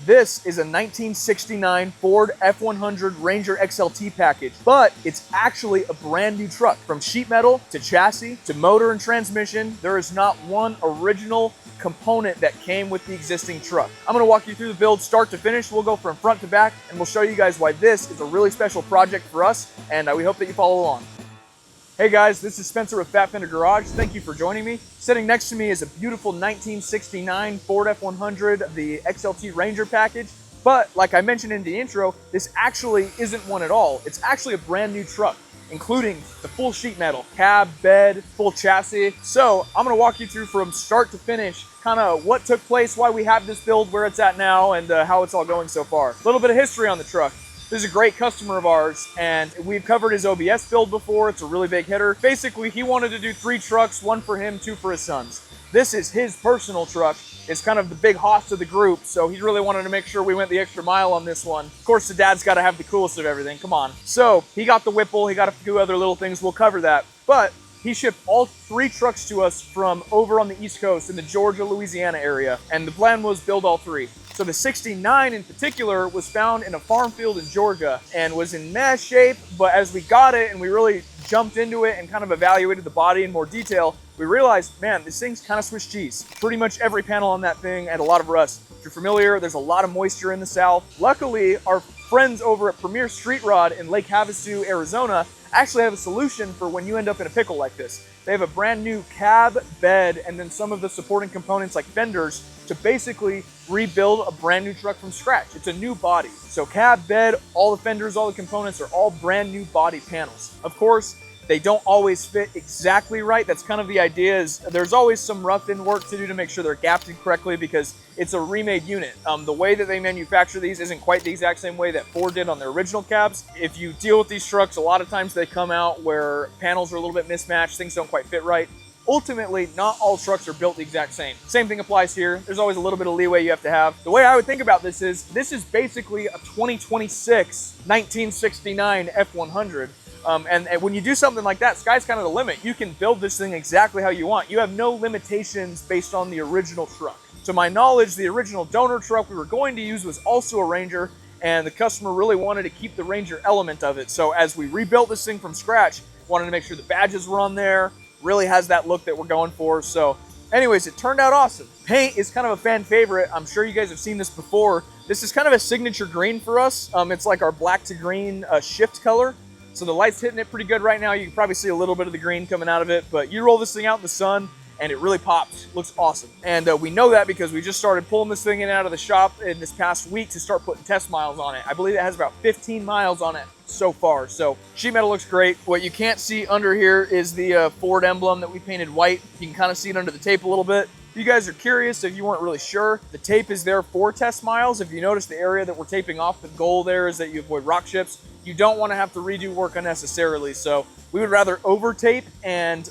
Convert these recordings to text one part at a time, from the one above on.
This is a 1969 Ford F100 Ranger XLT package, but it's actually a brand new truck. From sheet metal to chassis to motor and transmission, there is not one original component that came with the existing truck. I'm gonna walk you through the build start to finish. We'll go from front to back, and we'll show you guys why this is a really special project for us, and we hope that you follow along. Hey guys, this is Spencer with Fat Fender Garage. Thank you for joining me. Sitting next to me is a beautiful 1969 Ford F100, the XLT Ranger package. But like I mentioned in the intro, this actually isn't one at all. It's actually a brand new truck, including the full sheet metal, cab, bed, full chassis. So I'm gonna walk you through from start to finish, kind of what took place, why we have this build, where it's at now, and how it's all going so far. A little bit of history on the truck. This is a great customer of ours, and we've covered his OBS build before. It's a really big hitter. Basically, he wanted to do 3 trucks, 1 for him, 2 for his sons. This is his personal truck. It's kind of the big hoss of the group, so he really wanted to make sure we went the extra mile on this one. Of course, the dad's got to have the coolest of everything. Come on. So he got the Whipple. He got a few other little things. We'll cover that. But he shipped all 3 trucks to us from over on the East Coast in the Georgia, Louisiana area, and the plan was build all 3. So the 69 in particular was found in a farm field in Georgia and was in mess shape, but as we got it and we really jumped into it and kind of evaluated the body in more detail, we realized, man, this thing's kind of Swiss cheese. Pretty much every panel on that thing had a lot of rust. If you're familiar, there's a lot of moisture in the South. Luckily, our friends over at Premier Street Rod in Lake Havasu, Arizona, actually have a solution for when you end up in a pickle like this. They have a brand new cab, bed, and then some of the supporting components like fenders to basically rebuild a brand new truck from scratch. It's a new body. So cab, bed, all the fenders, all the components are all brand new body panels. Of course, they don't always fit exactly right. That's kind of the idea, is there's always some rough-in work to do to make sure they're gapped in correctly because it's a remade unit. The way that they manufacture these isn't quite the exact same way that Ford did on their original cabs. If you deal with these trucks, a lot of times they come out where panels are a little bit mismatched, things don't quite fit right. Ultimately, not all trucks are built the exact same. Same thing applies here. There's always a little bit of leeway you have to have. The way I would think about this is basically a 2026 1969 F100. And when you do something like that, sky's kind of the limit. You can build this thing exactly how you want. You have no limitations based on the original truck. To my knowledge, the original donor truck we were going to use was also a Ranger, and the customer really wanted to keep the Ranger element of it. So as we rebuilt this thing from scratch, wanted to make sure the badges were on there, really has that look that we're going for. So anyways, it turned out awesome. Paint is kind of a fan favorite. I'm sure you guys have seen this before. This is kind of a signature green for us. It's like our black to green shift color. So the light's hitting it pretty good right now. You can probably see a little bit of the green coming out of it, but you roll this thing out in the sun and it really pops. Looks awesome. And we know that because we just started pulling this thing in and out of the shop in this past week to start putting test miles on it. I believe it has about 15 miles on it so far. So sheet metal looks great. What you can't see under here is the Ford emblem that we painted white. You can kind of see it under the tape a little bit. If you guys are curious, if you weren't really sure, the tape is there for test miles. If you notice the area that we're taping off, the goal there is that you avoid rock chips. You don't want to have to redo work unnecessarily. So we would rather over tape and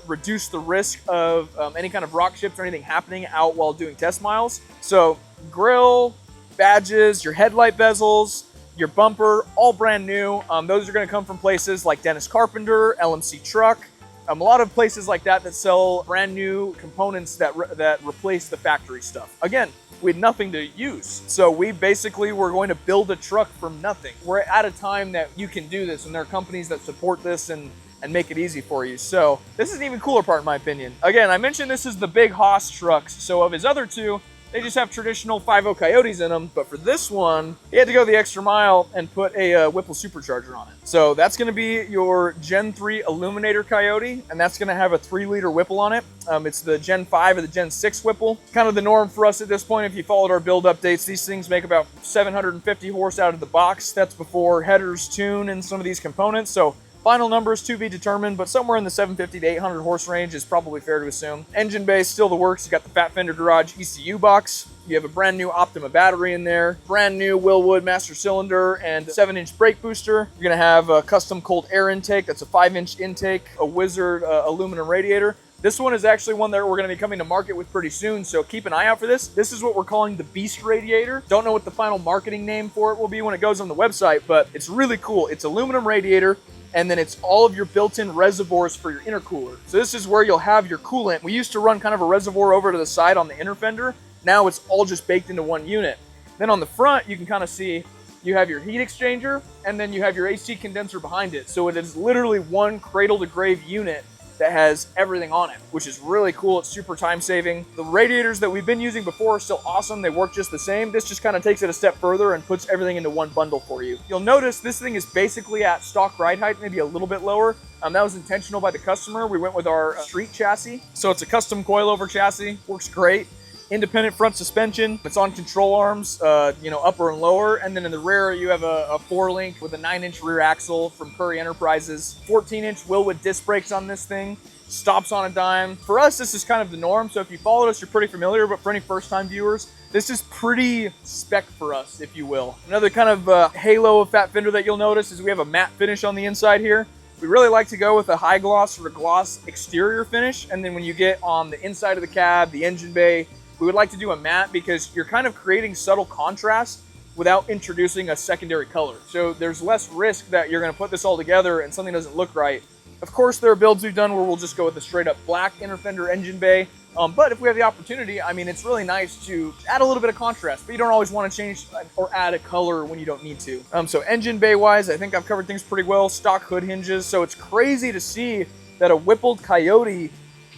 reduce the risk of any kind of rock chips or anything happening out while doing test miles. So grill, badges, your headlight bezels, your bumper, all brand new. Those are going to come from places like Dennis Carpenter, LMC Truck, a lot of places like that that sell brand new components that replace the factory stuff. Again, we had nothing to use. So we basically were going to build a truck from nothing. We're at a time that you can do this, and there are companies that support this and make it easy for you. So this is an even cooler part in my opinion. Again, I mentioned this is the big hoss trucks. So of his other 2, they just have traditional 5.0 Coyotes in them, but for this one, he had to go the extra mile and put a Whipple Supercharger on it. So that's gonna be your Gen 3 Illuminator Coyote, and that's gonna have a 3-liter Whipple on it. It's the Gen 5 or the Gen 6 Whipple. Kind of the norm for us at this point. If you followed our build updates, these things make about 750 horse out of the box. That's before headers, tune, and some of these components. So final numbers to be determined, but somewhere in the 750 to 800 horse range is probably fair to assume. Engine bay, still the works. You got the Fat Fender Garage ECU box. You have a brand new Optima battery in there, brand new Willwood master cylinder, and 7-inch brake booster. You're gonna have a custom cold air intake. That's a 5-inch intake, a Wizard aluminum radiator. This one is actually one that we're going to be coming to market with pretty soon, so keep an eye out for this. This is what we're calling the Beast Radiator. Don't know what the final marketing name for it will be when it goes on the website, but it's really cool. It's aluminum radiator, and then it's all of your built-in reservoirs for your intercooler. So this is where you'll have your coolant. We used to run kind of a reservoir over to the side on the inner fender. Now it's all just baked into one unit. Then on the front, you can kind of see you have your heat exchanger, and then you have your AC condenser behind it. So it is literally one cradle to grave unit that has everything on it, which is really cool. It's super time saving. The radiators that we've been using before are still awesome. They work just the same. This just kind of takes it a step further and puts everything into one bundle for you. You'll notice this thing is basically at stock ride height, maybe a little bit lower. That was intentional by the customer. We went with our street chassis. So it's a custom coilover chassis, works great. Independent front suspension. It's on control arms, upper and lower. And then in the rear, you have a 4-link with a 9-inch rear axle from Curry Enterprises. 14-inch Wilwood disc brakes on this thing. Stops on a dime. For us, this is kind of the norm. So if you followed us, you're pretty familiar. But for any first-time viewers, this is pretty spec for us, if you will. Another kind of halo of Fat Fender that you'll notice is we have a matte finish on the inside here. We really like to go with a high gloss or a gloss exterior finish. And then when you get on the inside of the cab, the engine bay, we would like to do a matte because you're kind of creating subtle contrast without introducing a secondary color. So there's less risk that you're going to put this all together and something doesn't look right. Of course, there are builds we've done where we'll just go with a straight up black inner fender engine bay. But if we have the opportunity, I mean, it's really nice to add a little bit of contrast, but you don't always want to change or add a color when you don't need to. So engine bay wise, I think I've covered things pretty well. Stock hood hinges. So it's crazy to see that a Whipple Coyote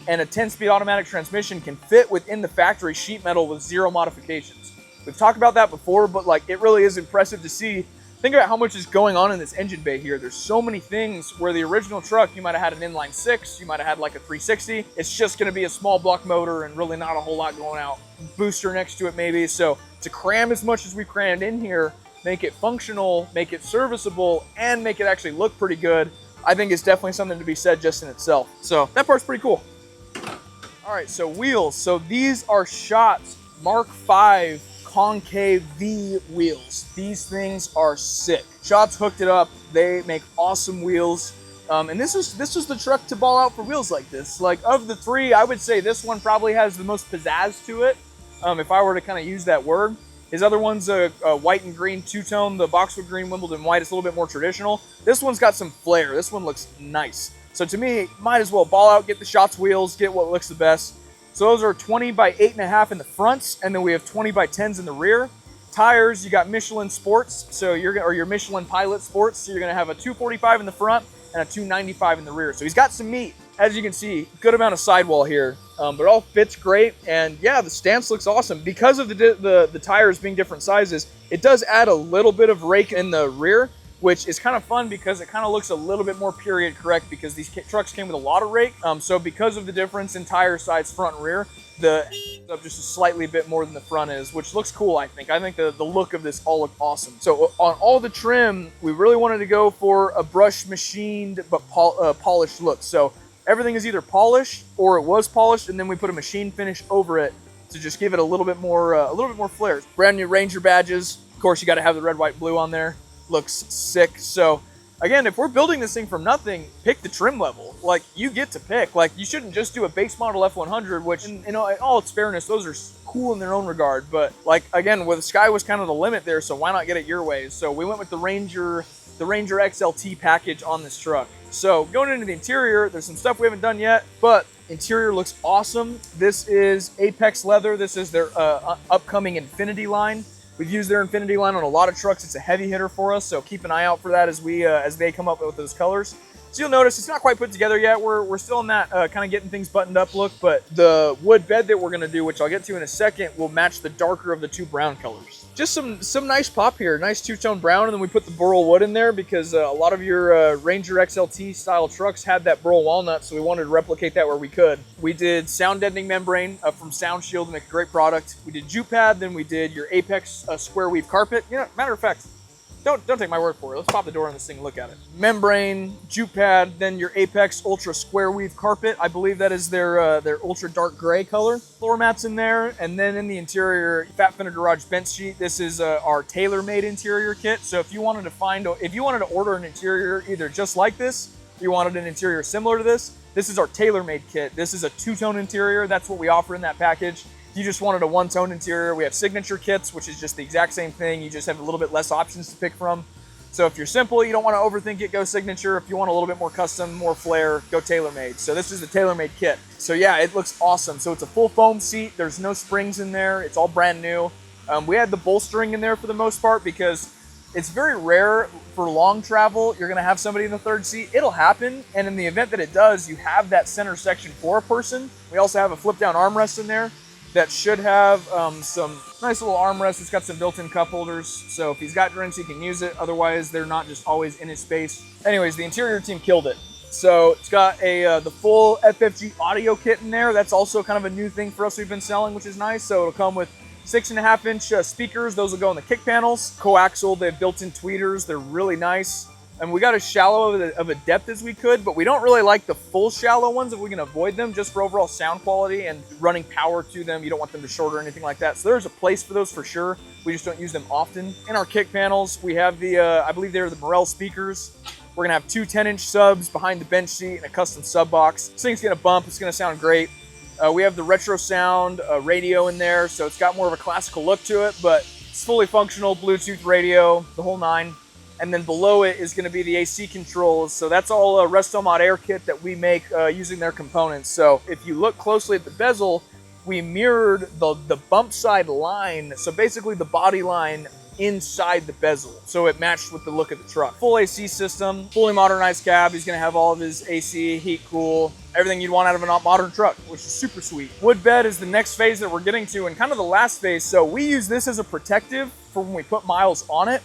and a 10-speed automatic transmission can fit within the factory sheet metal with 0 modifications. We've talked about that before, but like it really is impressive to see. Think about how much is going on in this engine bay here. There's so many things where the original truck, you might have had an inline 6, you might have had like a 360. It's just going to be a small block motor and really not a whole lot going out. Booster next to it maybe. So to cram as much as we crammed in here, make it functional, make it serviceable, and make it actually look pretty good, I think it's definitely something to be said just in itself. So that part's pretty cool. All right, so wheels. So these are Schotts Mark V concave V wheels. These things are sick. Schotts hooked it up. They make awesome wheels. And this was the truck to ball out for wheels like this. Like of the 3, I would say this one probably has the most pizzazz to it. If I were to kind of use that word. His other one's a white and green two-tone, the Boxwood green, Wimbledon white. It's a little bit more traditional. This one's got some flair. This one looks nice. So to me, might as well ball out, get the Schotts wheels, get what looks the best. So those are 20 by 8.5 in the fronts, and then we have 20 by 10s in the rear. Tires, you got Michelin Sports, so your Michelin Pilot Sports. So you're gonna have a 245 in the front and a 295 in the rear. So he's got some meat. As you can see, good amount of sidewall here, but it all fits great. And yeah, the stance looks awesome. Because of the tires being different sizes, it does add a little bit of rake in the rear, which is kind of fun because it kind of looks a little bit more period correct because these trucks came with a lot of rake. So because of the difference in tire size front and rear, the up just a slightly bit more than the front is, which looks cool, I think. I think the look of this all look awesome. So on all the trim, we really wanted to go for a brush machined but polished look. So everything is either polished or it was polished, and then we put a machine finish over it to just give it a little bit more flair. Brand new Ranger badges. Of course, you got to have the red, white, blue on there. Looks sick. So again, if we're building this thing from nothing, pick the trim level. Like, you get to pick. Like, you shouldn't just do a base model F100, which, in all its fairness, those are cool in their own regard. But like, again, the sky was kind of the limit there, so why not get it your way? So we went with the Ranger XLT package on this truck. So going into the interior, there's some stuff we haven't done yet, but interior looks awesome. This is Apex leather. This is their upcoming Infinity line. We've used their Infinity line on a lot of trucks. It's a heavy hitter for us, so keep an eye out for that as they come up with those colors. So you'll notice it's not quite put together yet. We're still in that kind of getting things buttoned up look, but the wood bed that we're gonna do, which I'll get to in a second, will match the darker of the 2 brown colors. Just some nice pop here, nice 2-tone brown, and then we put the burl wood in there because a lot of your Ranger XLT style trucks had that burl walnut, so we wanted to replicate that where we could. We did sound deadening membrane from Sound Shield to make a great product. We did jute pad, then we did your Apex square weave carpet. You know, matter of fact, don't take my word for it. Let's pop the door on this thing and look at it. Membrane, jute pad, then your Apex Ultra square weave carpet. I believe that is their ultra dark gray color. Floor mats in there, and then in the interior, Fat Fender Garage bench sheet. This is our tailor-made interior kit. So if you wanted to order an interior either just like this, or you wanted an interior similar to this, this is our tailor-made kit. This is a 2-tone interior. That's what we offer in that package. If you just wanted a 1-tone interior, we have signature kits, which is just the exact same thing. You just have a little bit less options to pick from. So if you're simple, you don't want to overthink it, go signature. If you want a little bit more custom, more flair, go tailor-made. So this is the tailor-made kit. So yeah, it looks awesome. So it's a full foam seat. There's no springs in there. It's all brand new. We had the bolstering in there for the most part because it's very rare for long travel you're going to have somebody in the third seat. It'll happen, and in the event that it does, you have that center section for a person. We also have a flip-down armrest in there that should have some nice little armrest. It's got some built-in cup holders, so if he's got drinks, he can use it. Otherwise, they're not just always in his space. Anyways, the interior team killed it. So it's got the full FFG audio kit in there. That's also kind of a new thing for us we've been selling, which is nice. So it'll come with 6.5-inch speakers. Those will go in the kick panels. Coaxial, they have built-in tweeters. They're really nice. And we got as shallow of a depth as we could, but we don't really like the full shallow ones if we can avoid them, just for overall sound quality and running power to them. You don't want them to short or anything like that. So there's a place for those for sure. We just don't use them often. In our kick panels, we have the, I believe they're the Morel speakers. We're gonna have two 10-inch subs behind the bench seat and a custom sub box. This thing's gonna bump, it's gonna sound great. We have the retro sound radio in there, so it's got more of a classical look to it, but it's fully functional, Bluetooth radio, the whole nine. And then below it is going to be the AC controls. So that's all a Restomod Air kit that we make using their components. So if you look closely at the bezel, we mirrored the bump side line. So basically the body line inside the bezel. So it matched with the look of the truck. Full AC system, fully modernized cab. He's going to have all of his AC, heat, cool, everything you'd want out of a modern truck, which is super sweet. Wood bed is the next phase that we're getting to, and kind of the last phase. So we use this as a protective for when we put miles on it.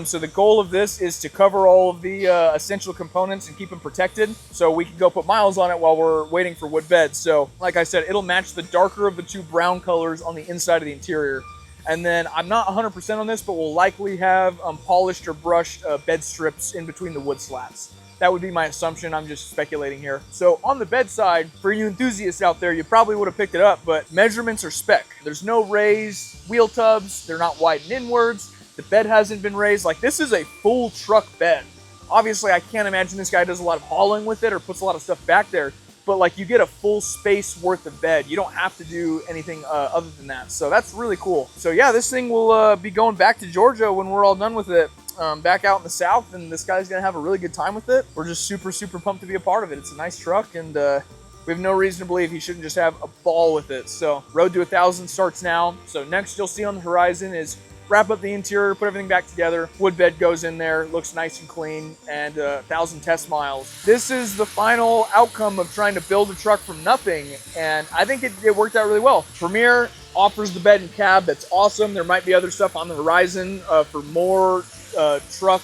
So the goal of this is to cover all of the essential components and keep them protected, so we can go put miles on it while we're waiting for wood bed. So like I said, it'll match the darker of the two brown colors on the inside of the interior. And then I'm not 100% on this, but we'll likely have polished or brushed bed strips in between the wood slats. That would be my assumption. I'm just speculating here. So on the bed side, for you enthusiasts out there, you probably would have picked it up, but measurements are spec. There's no raised wheel tubs. They're not widened inwards. The bed hasn't been raised. Like, this is a full truck bed. Obviously, I can't imagine this guy does a lot of hauling with it or puts a lot of stuff back there, but like, you get a full space worth of bed. You don't have to do anything other than that. So that's really cool. So yeah, this thing will be going back to Georgia when we're all done with it, back out in the South, and this guy's gonna have a really good time with it. We're just super, super pumped to be a part of it. It's a nice truck, and we have no reason to believe he shouldn't just have a ball with it. So Road to 1,000 starts now. So next you'll see on the horizon is wrap up the interior, put everything back together. Wood bed goes in there, looks nice and clean, and 1,000 test miles. This is the final outcome of trying to build a truck from nothing, and I think it worked out really well. Premier offers the bed and cab. That's awesome. There might be other stuff on the horizon for more truck,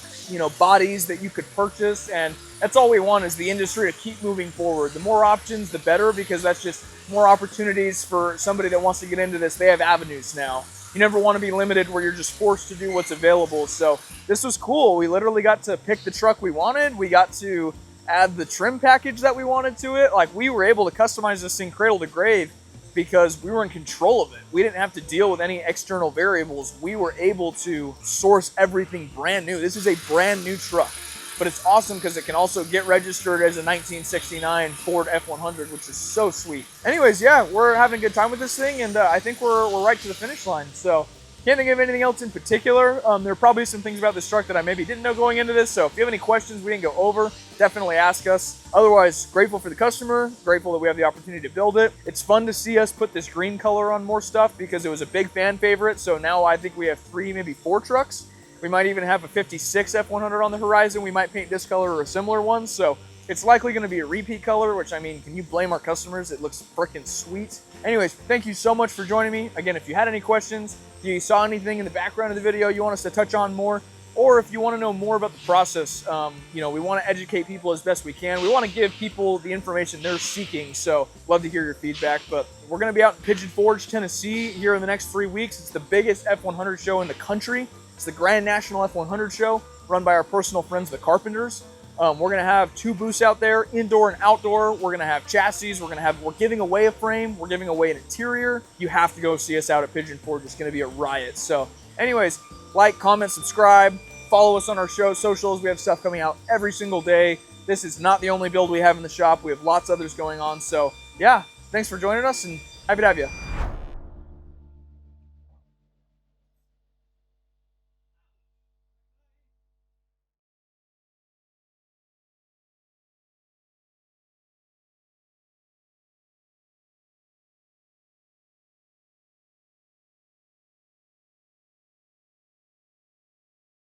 bodies that you could purchase, and that's all we want, is the industry to keep moving forward. The more options, the better, because that's just more opportunities for somebody that wants to get into this. They have avenues now. You never want to be limited where you're just forced to do what's available. So this was cool. We literally got to pick the truck we wanted. We got to add the trim package that we wanted to it. Like, we were able to customize this thing cradle to grave because we were in control of it. We didn't have to deal with any external variables. We were able to source everything brand new. This is a brand new truck, but it's awesome because it can also get registered as a 1969 Ford F100, which is so sweet. Anyways, yeah, we're having a good time with this thing, and I think we're right to the finish line. So can't think of anything else in particular. There are probably some things about this truck that I maybe didn't know going into this, so if you have any questions we didn't go over, definitely ask us. Otherwise, grateful for the customer, grateful that we have the opportunity to build it. It's fun to see us put this green color on more stuff because it was a big fan favorite, so now I think we have 3, maybe 4 trucks. We might even have a 56 F100 on the horizon. We might paint this color or a similar one, so it's likely going to be a repeat color, which, I mean, can you blame our customers? It looks freaking sweet. Anyways, thank you so much for joining me. Again, if you had any questions, if you saw anything in the background of the video you want us to touch on more, or if you want to know more about the process, we want to educate people as best we can. We want to give people the information they're seeking, so love to hear your feedback. But we're going to be out in Pigeon Forge, Tennessee here in the next 3 weeks. It's the biggest F100 show in the country. It's the Grand National F100 show, run by our personal friends, the Carpenters. We're going to have 2 booths out there, indoor and outdoor. We're going to have chassis. We're giving away a frame. We're giving away an interior. You have to go see us out at Pigeon Forge. It's going to be a riot. So anyways, like, comment, subscribe, follow us on our show socials. We have stuff coming out every single day. This is not the only build we have in the shop. We have lots of others going on. So yeah, thanks for joining us, and happy to have you.